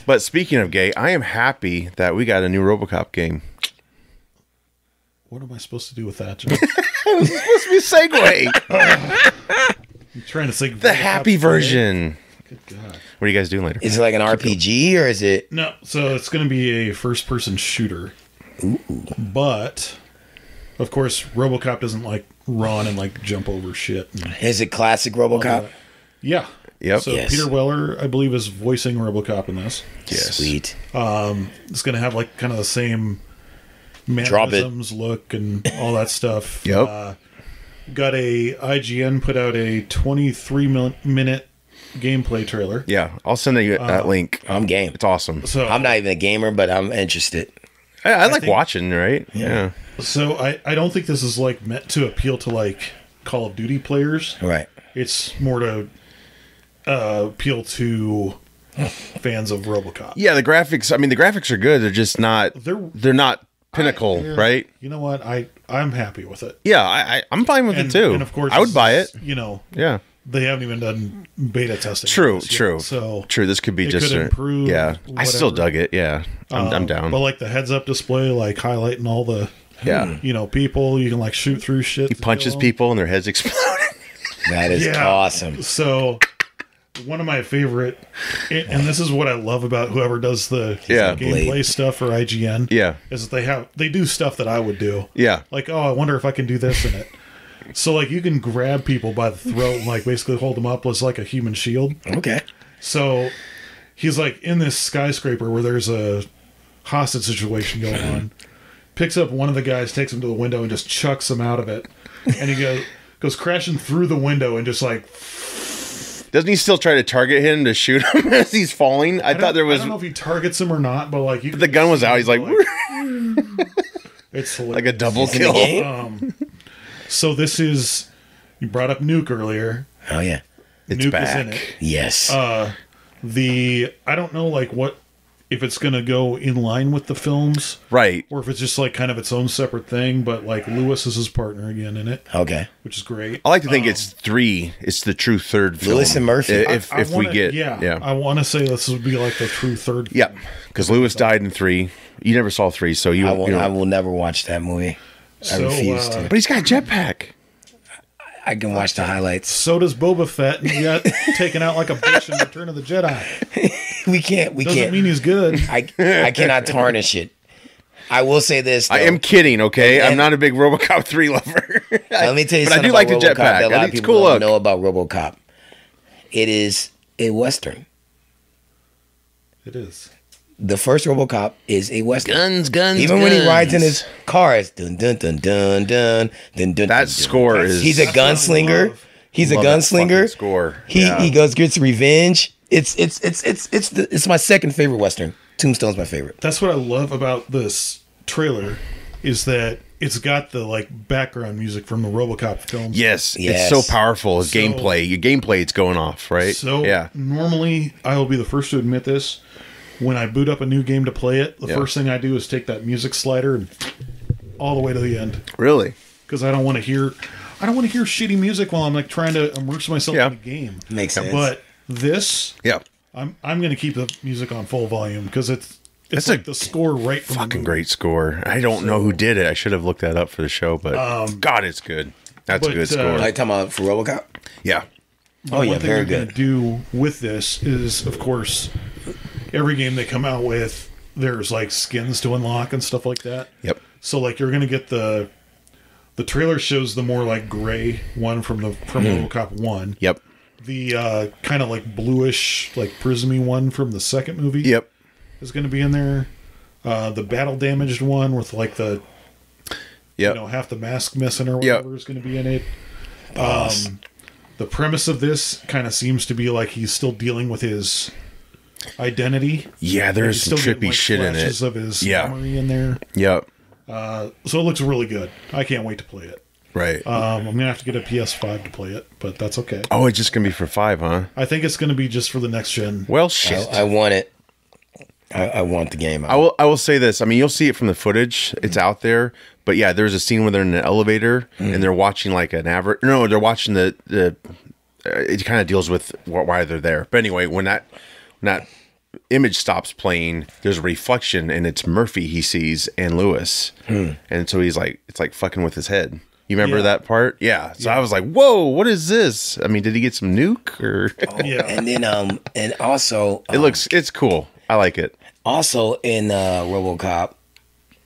But speaking of gay, I am happy that we got a new RoboCop game. What am I supposed to do with that, John? It was supposed to be a segue. I'm trying to think The happy version. Good God. What are you guys doing later? Is it like an RPG or is it? No, so it's going to be a first-person shooter. Ooh. But, of course, RoboCop doesn't like run and like jump over shit. Is it classic RoboCop? Yeah. Yep. So Yes. Peter Weller, I believe, is voicing RoboCop in this. Yes. Sweet. It's going to have like kind of the same mannerisms, look, and all that stuff. Yep. Got a IGN put out a 23-minute gameplay trailer. Yeah, I'll send you that link. I'm game. It's awesome. So I'm not even a gamer, but I'm interested. I like think- watching, right? Yeah. So I don't think this is like meant to appeal to like Call of Duty players. Right. It's more to appeal to fans of RoboCop. Yeah, the graphics. I mean, the graphics are good. They're just not. They're- They're not pinnacle, right? You know what? I'm happy with it. Yeah, I'm fine with it too. And of course, I would buy it. You know, Yeah. they haven't even done beta testing. True. on this yet, True. So true. This could be it just could improve, Yeah, I still whatever. dug it. Yeah, I'm down. But like the heads-up display, like highlighting all the Yeah. people, you can like shoot through shit. He punches people and their heads explode. That is awesome. So one of my favorite, and this is what I love about whoever does the gameplay Blade. stuff for IGN. Yeah. is that they do stuff that I would do. Yeah. Like, oh, I wonder if I can do this in it. So like you can grab people by the throat and like basically hold them up as like a human shield. Okay. So he's like in this skyscraper where there's a hostage situation going on. Picks up one of the guys, takes him to the window, and just chucks him out of it. And he goes crashing through the window and just like. Doesn't he still try to target him to shoot him as he's falling? I thought there was. I don't know if he targets him or not, but like The gun was out. He's like, it's hilarious. like a double In the kill. game? So this is. You brought up Nuke earlier. Oh yeah. It's Nuke back. is in it. Yes. I don't know like what if it's gonna go in line with the films, Right. or if it's just like kind of its own separate thing. But like Lewis is his partner again in it, okay. which is great. I like to think it's 3. It's the true third film. Lewis and Murphy. If I we wanna- get yeah, I want to say this would be like the true third. Yeah, because Lewis died in 3. You never saw 3, so you. I will. you know. I will never watch that movie. I So, refuse to. But he's got a jetpack. I can watch the highlights. So does Boba Fett, and he got taken out like a bitch in Return of the Jedi. We can't. We Doesn't can't. mean he's good. I cannot tarnish it. I will say this. Though. I am kidding, okay? I'm And- not a big RoboCop 3 lover. Let me tell you but I something do like the about RoboCop jetpack. that a I lot of think it's people cool don't look. know about RoboCop. It is a Western. It is. The first RoboCop is a Western. Guns. Even when he rides in his car, it's dun dun dun dun dun dun dun. That score is. He's a That's what I gunslinger. love. He's a Love that fucking gunslinger. score. He Yeah. gets revenge. It's my second favorite Western. Tombstone's my favorite. That's what I love about this trailer, is that it's got the like background music from the RoboCop films. Yes, Yes. it's so powerful. His So- gameplay. Your gameplay, it's going off, right? So yeah. normally I will be the first to admit this. When I boot up a new game to play it, the Yeah. first thing I do is take that music slider and all the way to the end, Really? because I don't want to hear shitty music while I'm like trying to immerse myself Yeah. in the game. Makes sense. But this, Yeah. I'm going to keep the music on full volume because it's That's like a the score right from the Fucking movie. great score. I don't know who did it. I should have looked that up for the show, but God, it's good. That's a but, good score. Are you talking about for RoboCop? Yeah. Oh yeah, One thing very they're good. going to do with this is, of course, every game they come out with, there's like skins to unlock and stuff like that. Yep. So like you're going to get the trailer shows the more like gray one from RoboCop 1. Yep. The kind of like bluish, like prismy one from the second movie Yep. is going to be in there. The battle damaged one with like the Yep. half the mask missing or Yep. whatever is going to be in it. The premise of this kind of seems to be like he's still dealing with his identity. Yeah, Like, there's he's some still trippy getting, like, shit in flashes it. of his Yeah. memory in there. Yep. So it looks really good. I can't wait to play it. Right. I'm gonna have to get a PS5 to play it, but that's okay. Oh, it's just gonna be for 5, huh? I think it's gonna be just for the next gen. Well, shit. I want it. I want the game. I will say this. I mean, you'll see it from the footage. It's out there. But yeah, there's a scene where they're in an elevator and they're watching like an average. No, they're watching the it kind of deals with why they're there. But anyway, when that image stops playing, there's a reflection, and it's Murphy he sees and Lewis, and so he's like, it's like fucking with his head. You remember that part? Yeah. So I was like, whoa, what is this? I mean, did he get some nuke or? Yeah. And then and also it's cool. I like it. Also in RoboCop,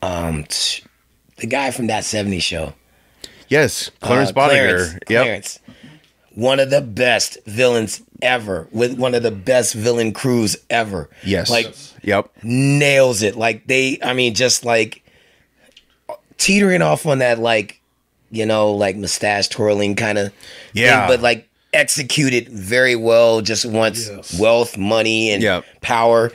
the guy from That 70s Show. Yes, Clarence Boddicker. Clarence. One of the best villains ever, with one of the best villain crews ever. Yes. Like, nails it. Like just like teetering off on that, like, you know, like mustache twirling kind of thing, but like executed very well, just wants wealth, money, and power.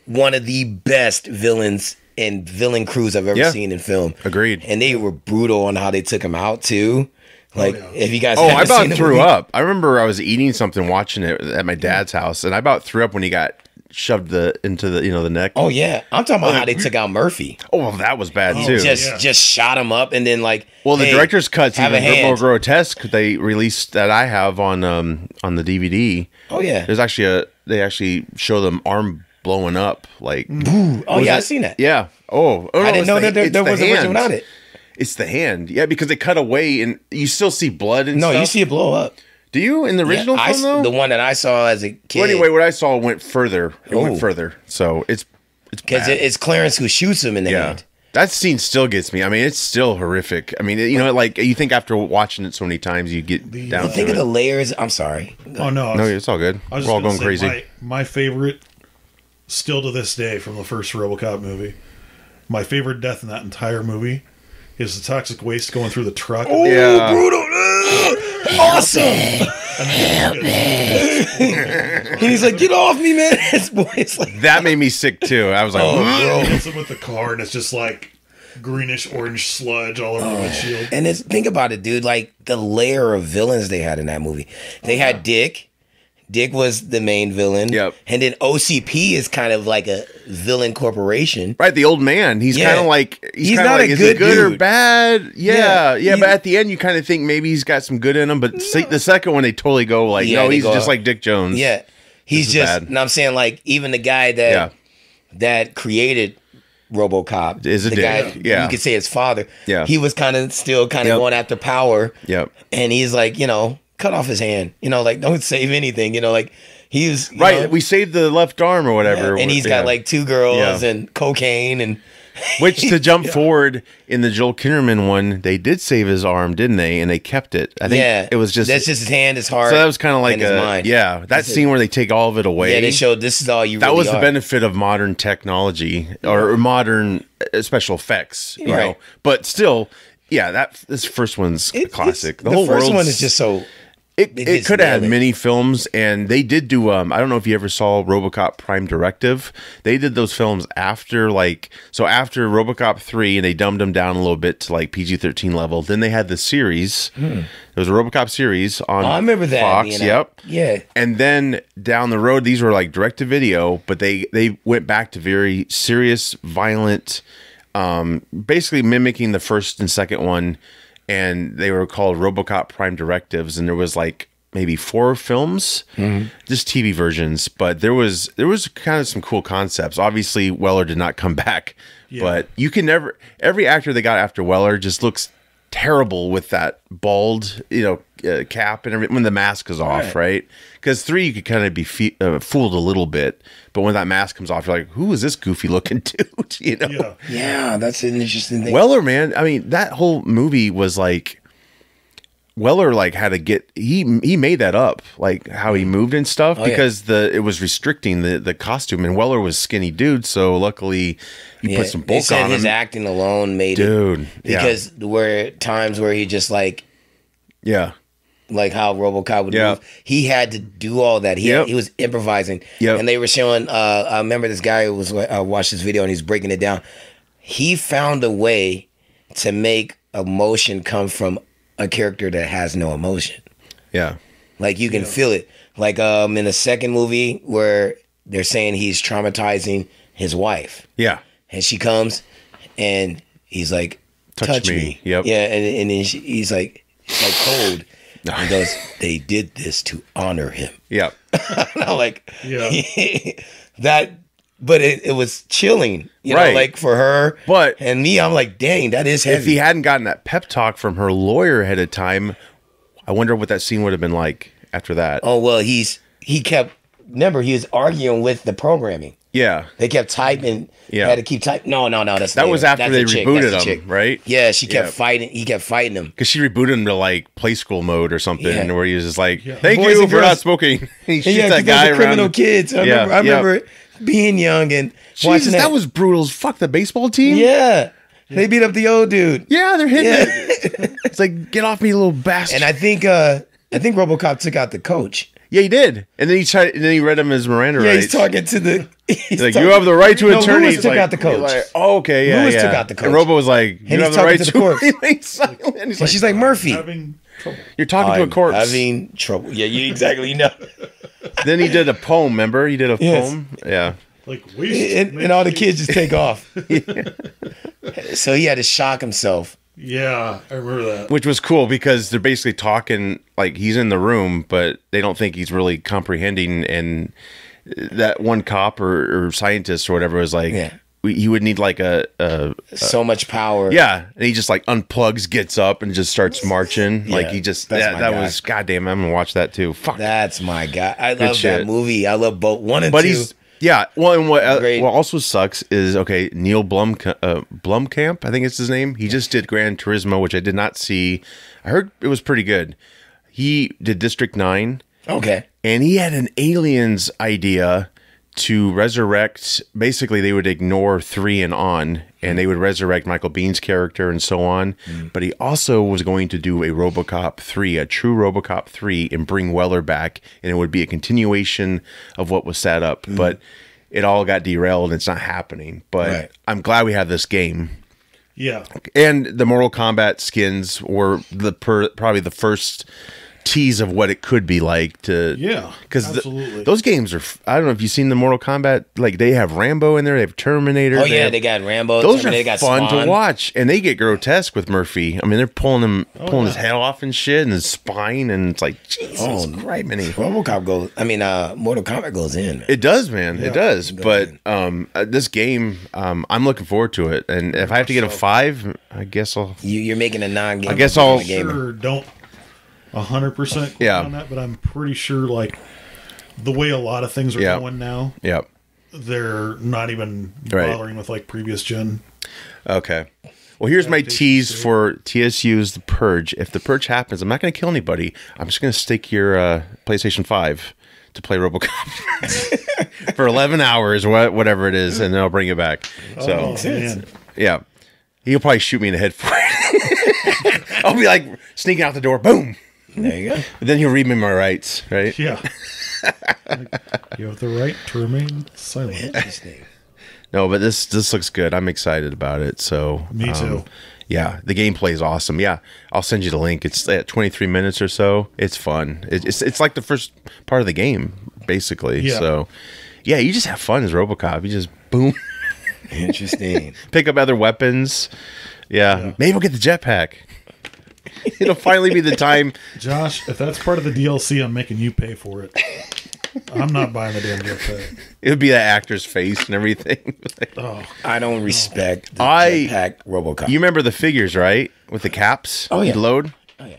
One of the best villains and villain crews I've ever seen in film. Agreed. And they were brutal on how they took him out too. Like, if you guys I about threw up. I remember I was eating something watching it at my dad's house, and I about threw up when he got shoved into the the neck. Oh yeah, I'm talking about how they took out Murphy. Oh, well, that was bad too. Just shot him up, and then like, well, the director's cut's even a bit more grotesque. They released that I have on the DVD. Oh yeah, there's actually they actually show them arm blowing up like. Oh yeah, I seen that. Yeah. Oh, I didn't know that there was a version without it. It's the hand, because they cut away and you still see blood and stuff. No, you see it blow up. Do you in the original film though? The one that I saw as a kid. Well, anyway, what I saw went further. It went further, so it's because it's Clarence who shoots him in the hand. That scene still gets me. I mean, it's still horrific. I mean, like you think after watching it so many times, you get down. You think of the layers. I'm sorry. Oh no, it's all good. We're all going crazy. My favorite, still to this day, from the first RoboCop movie, my favorite death in that entire movie is the toxic waste going through the truck. Oh, yeah. Brutal. Awesome. And he's like, get off me, man. His voice like that made me sick too. I was like, bro. Hits him with the car, and it's just like greenish orange sludge all over the windshield. And think about it, dude. Like the layer of villains they had in that movie. They had Dick. Dick was the main villain. Yep. And then OCP is kind of like a villain corporation. Right, the old man. He's kind of like he's not like, a good dude or bad. Yeah. But at the end you kind of think maybe he's got some good in him, but the second one they totally go like, no, he's just like Dick Jones. Yeah. He's just bad. And I'm saying like even the guy that created RoboCop is a the dick. Guy, you could say his father. Yeah. He was still going after power. Yep. And he's like, cut off his hand, like don't save anything, like he's right. We saved the left arm or whatever, and he's got like 2 girls and cocaine and which to jump forward in the Joel Kinnaman one, they did save his arm, didn't they? And they kept it. I think it was just that's just his hand, his heart. So that was kind of like his mind. That scene where they take all of it away. Yeah, they showed this is all you. That really was are. the benefit of modern technology or modern special effects, you know. But still, this first one's a classic. The whole first one is just so. It could have had many films, and they did do. I don't know if you ever saw RoboCop Prime Directive. They did those films after after RoboCop 3, and they dumbed them down a little bit to like PG-13 level. Then they had the series. There was a RoboCop series on I remember that, Fox. Yep. Yeah. And then down the road, these were like direct to video, but they went back to very serious, violent, basically mimicking the first and second one. And they were called RoboCop Prime Directives, and there was like maybe 4 films, just TV versions. But there was kind of some cool concepts. Obviously, Weller did not come back, but you can never. Every actor they got after Weller just looks terrible with that bald, cap and everything when the mask is off, right? Because 3 you could kind of be fooled a little bit, but when that mask comes off, you're like, who is this goofy looking dude? Yeah, that's an interesting thing. Weller, man, I mean, that whole movie was like Weller had to get he made that up, like how he moved and stuff, because it was restricting the costume, and Weller was skinny dude, so luckily you put some bulk on him. His acting alone made it, because there were times where he just like how RoboCop would move. He had to do all that. He was improvising, and they were showing. I remember this guy who was watched this video and he's breaking it down. He found a way to make emotion come from a character that has no emotion. Yeah. Like you can feel it. Like in the second movie where they're saying he's traumatizing his wife. Yeah. And she comes and he's like, touch me. Yep. Yeah. And then he's like cold. And goes, they did this to honor him. Yep. And I'm like, But it was chilling, you know, Right. like for her. But and me, I'm like, dang, that is heavy. if he hadn't gotten that pep talk from her lawyer ahead of time, I wonder what that scene would have been like after that. Oh well, he kept. Remember, he was arguing with the programming. Yeah. They kept typing. Yeah. Had to keep typing. No, that's That later. was after That's they the chick. rebooted That's the him, chick. right? Yeah, she kept Yeah. fighting. He kept fighting him. Because she rebooted him to like play school mode or something, Yeah. where he was just like, "Thank Boys you and for girls- not smoking." He shoots Yeah, that guy those are criminal around. kids. I Yeah, remember being young and watching Jesus, that was brutal as fuck. The baseball team. Yeah, they beat up the old dude. Yeah, they're hitting Yeah. it. It's like, get off me, you little bastard. And I think RoboCop took out the coach. Yeah, he did. And then he read him his Miranda Yeah, rights. he's talking to the. He's like, you have the right to attorney. Lewis He's took like- out the coach. he's like, oh, okay, yeah, Lewis yeah. took out the coach. And Robo was like, you he's have the talking right to the to. corpse. He's silent. He's And like, she's like, Murphy. Having trouble. you're talking to a I'm corpse. having trouble. Yeah, you exactly know. Then he did a poem. Remember, he did a Yes. poem. Yeah. Like we And all the kids just take off. So he had to shock himself. Yeah, I remember that. Which was cool because they're basically talking like he's in the room, but they don't think he's really comprehending. And that one cop or scientist or whatever was like, Yeah. he would need like So much power. yeah, and he just like unplugs, gets up, and just starts marching. Yeah, like he just that's my that guy. was goddamn. I'm gonna watch that too. Fuck. That's my guy. I love shit. that movie. I love both 1 and But 2. he's yeah. Well, and what Great. also sucks is okay. Neil Blomkamp, I think it's his name. He just did Gran Turismo, which I did not see. I heard it was pretty good. He did District 9, Okay. and he had an aliens idea to resurrect. Basically, they would ignore 3 and on, and they would resurrect Michael Bihn's character and so on. But he also was going to do a RoboCop 3, a true RoboCop 3, and bring Weller back, and it would be a continuation of what was set up. But it all got derailed, and it's not happening. But Right. I'm glad we have this game. Yeah. And the Mortal Kombat skins were probably the first tease of what it could be like to Yeah, because absolutely. those games are I don't know if you've seen the Mortal Kombat, like they have Rambo in there, they have Terminator. Oh yeah, they got Rambo. those they are got fun Spawn. to watch, and they get grotesque with Murphy. I mean, they're pulling his head off and shit, and his spine, and it's like Jesus Christ, RoboCop goes. I mean, Mortal Kombat goes in. Man. it does, man. It does. goes But this game, I'm looking forward to it, and if I have to get a 5, I guess I'll. You're making a non-game. I guess I'll- Sure, don't 100% Yeah. on that, but I'm pretty sure like the way a lot of things are Yeah. going now, Yeah. they're not even Right. bothering with like previous gen. Okay. Well, here's my Updates tease too. for TSU's The Purge. If The Purge happens, I'm not going to kill anybody. I'm just going to stick your PlayStation 5 to play RoboCop for 11 hours, whatever it is, and then I'll bring it back. So, Man. yeah. He'll probably shoot me in the head for it. I'll be like sneaking out the door, boom. There you go. And then he'll read me my rights, right? Yeah. You have the right to remain silent. Interesting. No, but this looks good. I'm excited about it. So Me too. Yeah, the gameplay is awesome. Yeah, I'll send you the link. It's at 23 minutes or so. It's fun. It's like the first part of the game, basically. Yeah. So, yeah, you just have fun as RoboCop. You just boom, Interesting. pick up other weapons. Yeah, maybe we'll get the jetpack. It'll finally be the time. Josh, if that's part of the DLC, I'm making you pay for it. I'm not buying the damn jetpack. It would be that actor's face and everything. Oh, I don't respect the I- jetpack RoboCop. You remember the figures, right? With the caps. Oh, yeah. You'd load. Oh yeah.